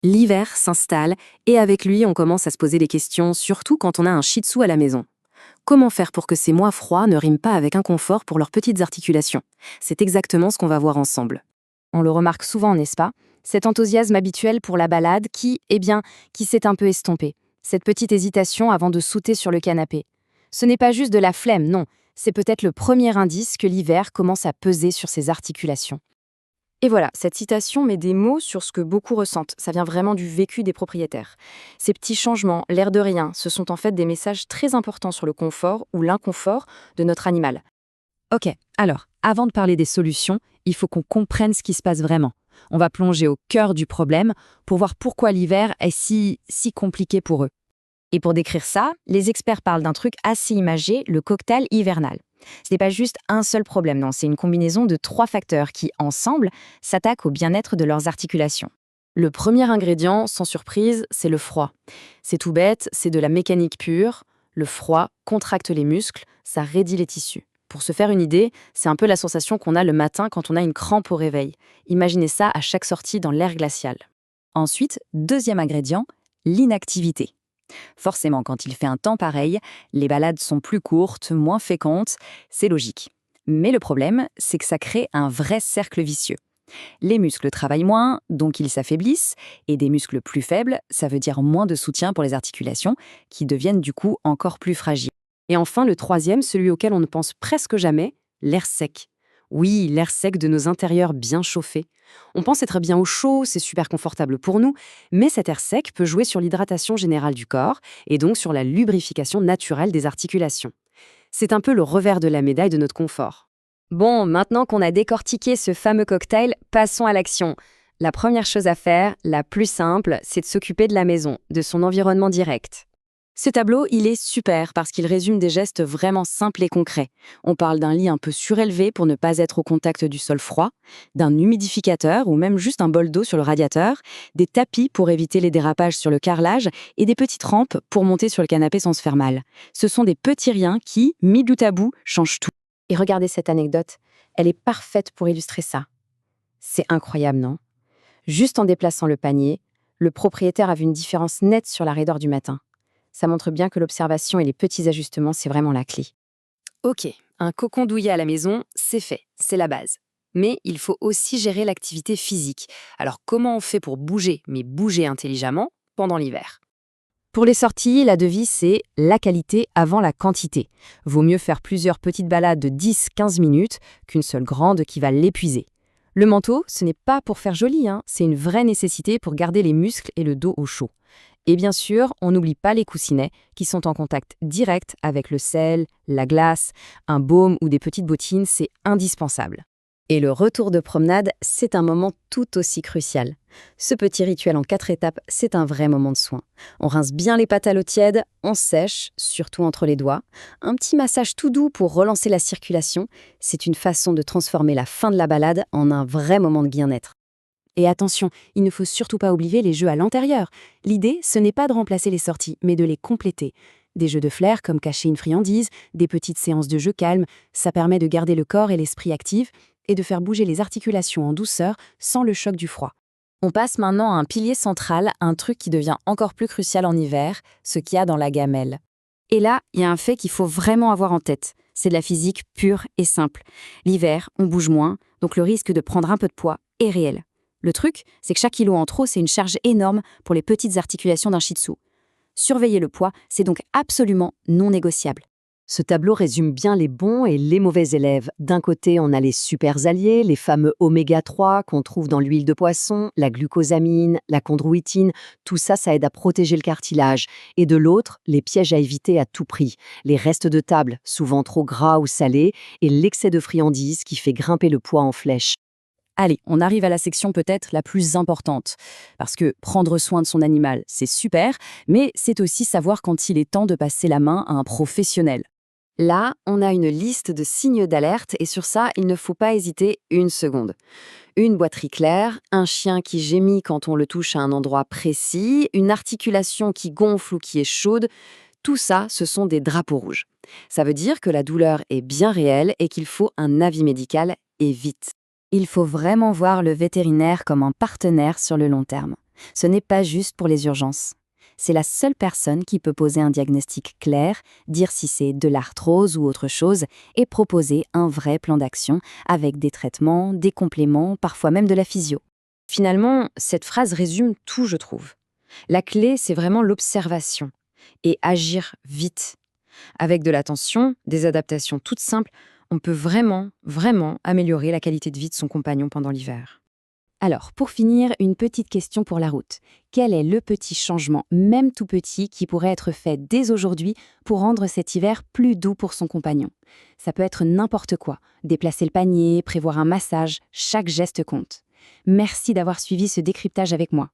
L'hiver s'installe et avec lui, on commence à se poser des questions, surtout quand on a un shih tzu à la maison. Comment faire pour que ces mois froids ne riment pas avec inconfort pour leurs petites articulations? C'est exactement ce qu'on va voir ensemble. On le remarque souvent, n'est-ce pas? Cet enthousiasme habituel pour la balade qui s'est un peu estompé. Cette petite hésitation avant de sauter sur le canapé. Ce n'est pas juste de la flemme, non. C'est peut-être le premier indice que l'hiver commence à peser sur ses articulations. Et voilà, cette citation met des mots sur ce que beaucoup ressentent. Ça vient vraiment du vécu des propriétaires. Ces petits changements, l'air de rien, ce sont en fait des messages très importants sur le confort ou l'inconfort de notre animal. Ok, alors, avant de parler des solutions, il faut qu'on comprenne ce qui se passe vraiment. On va plonger au cœur du problème pour voir pourquoi l'hiver est si compliqué pour eux. Et pour décrire ça, les experts parlent d'un truc assez imagé, le cocktail hivernal. Ce n'est pas juste un seul problème, non, c'est une combinaison de 3 facteurs qui, ensemble, s'attaquent au bien-être de leurs articulations. Le premier ingrédient, sans surprise, c'est le froid. C'est tout bête, c'est de la mécanique pure. Le froid contracte les muscles, ça raidit les tissus. Pour se faire une idée, c'est un peu la sensation qu'on a le matin quand on a une crampe au réveil. Imaginez ça à chaque sortie dans l'air glacial. Ensuite, deuxième ingrédient, l'inactivité. Forcément, quand il fait un temps pareil, les balades sont plus courtes, moins fécondes, c'est logique. Mais le problème, c'est que ça crée un vrai cercle vicieux. Les muscles travaillent moins, donc ils s'affaiblissent, et des muscles plus faibles, ça veut dire moins de soutien pour les articulations, qui deviennent du coup encore plus fragiles. Et enfin, le troisième, celui auquel on ne pense presque jamais, l'air sec. Oui, l'air sec de nos intérieurs bien chauffés. On pense être bien au chaud, c'est super confortable pour nous, mais cet air sec peut jouer sur l'hydratation générale du corps et donc sur la lubrification naturelle des articulations. C'est un peu le revers de la médaille de notre confort. Bon, maintenant qu'on a décortiqué ce fameux cocktail, passons à l'action. La première chose à faire, la plus simple, c'est de s'occuper de la maison, de son environnement direct. Ce tableau, il est super parce qu'il résume des gestes vraiment simples et concrets. On parle d'un lit un peu surélevé pour ne pas être au contact du sol froid, d'un humidificateur ou même juste un bol d'eau sur le radiateur, des tapis pour éviter les dérapages sur le carrelage et des petites rampes pour monter sur le canapé sans se faire mal. Ce sont des petits riens qui, mis bout à bout, changent tout. Et regardez cette anecdote, elle est parfaite pour illustrer ça. C'est incroyable, non? Juste en déplaçant le panier, le propriétaire a vu une différence nette sur la raideur du matin. Ça montre bien que l'observation et les petits ajustements, c'est vraiment la clé. Ok, un cocon douillet à la maison, c'est fait, c'est la base. Mais il faut aussi gérer l'activité physique. Alors comment on fait pour bouger, mais bouger intelligemment, pendant l'hiver? Pour les sorties, la devise, c'est la qualité avant la quantité. Vaut mieux faire plusieurs petites balades de 10-15 minutes qu'une seule grande qui va l'épuiser. Le manteau, ce n'est pas pour faire joli, c'est une vraie nécessité pour garder les muscles et le dos au chaud. Et bien sûr, on n'oublie pas les coussinets qui sont en contact direct avec le sel, la glace, un baume ou des petites bottines, c'est indispensable. Et le retour de promenade, c'est un moment tout aussi crucial. Ce petit rituel en 4 étapes, c'est un vrai moment de soin. On rince bien les pattes à l'eau tiède, on sèche, surtout entre les doigts. Un petit massage tout doux pour relancer la circulation, c'est une façon de transformer la fin de la balade en un vrai moment de bien-être. Et attention, il ne faut surtout pas oublier les jeux à l'intérieur. L'idée, ce n'est pas de remplacer les sorties, mais de les compléter. Des jeux de flair comme cacher une friandise, des petites séances de jeux calmes, ça permet de garder le corps et l'esprit actifs et de faire bouger les articulations en douceur sans le choc du froid. On passe maintenant à un pilier central, un truc qui devient encore plus crucial en hiver, ce qu'il y a dans la gamelle. Et là, il y a un fait qu'il faut vraiment avoir en tête. C'est de la physique pure et simple. L'hiver, on bouge moins, donc le risque de prendre un peu de poids est réel. Le truc, c'est que chaque kilo en trop, c'est une charge énorme pour les petites articulations d'un shih tzu. Surveiller le poids, c'est donc absolument non négociable. Ce tableau résume bien les bons et les mauvais élèves. D'un côté, on a les super alliés, les fameux oméga 3 qu'on trouve dans l'huile de poisson, la glucosamine, la chondroïtine. Tout ça, ça aide à protéger le cartilage. Et de l'autre, les pièges à éviter à tout prix. Les restes de table, souvent trop gras ou salés, et l'excès de friandises qui fait grimper le poids en flèche. Allez, on arrive à la section peut-être la plus importante. Parce que prendre soin de son animal, c'est super, mais c'est aussi savoir quand il est temps de passer la main à un professionnel. Là, on a une liste de signes d'alerte et sur ça, il ne faut pas hésiter une seconde. Une boiterie claire, un chien qui gémit quand on le touche à un endroit précis, une articulation qui gonfle ou qui est chaude, tout ça, ce sont des drapeaux rouges. Ça veut dire que la douleur est bien réelle et qu'il faut un avis médical et vite. Il faut vraiment voir le vétérinaire comme un partenaire sur le long terme. Ce n'est pas juste pour les urgences. C'est la seule personne qui peut poser un diagnostic clair, dire si c'est de l'arthrose ou autre chose, et proposer un vrai plan d'action avec des traitements, des compléments, parfois même de la physio. Finalement, cette phrase résume tout, je trouve. La clé, c'est vraiment l'observation et agir vite. Avec de l'attention, des adaptations toutes simples, on peut vraiment, vraiment améliorer la qualité de vie de son compagnon pendant l'hiver. Alors, pour finir, une petite question pour la route. Quel est le petit changement, même tout petit, qui pourrait être fait dès aujourd'hui pour rendre cet hiver plus doux pour son compagnon? Ça peut être n'importe quoi. Déplacer le panier, prévoir un massage, chaque geste compte. Merci d'avoir suivi ce décryptage avec moi.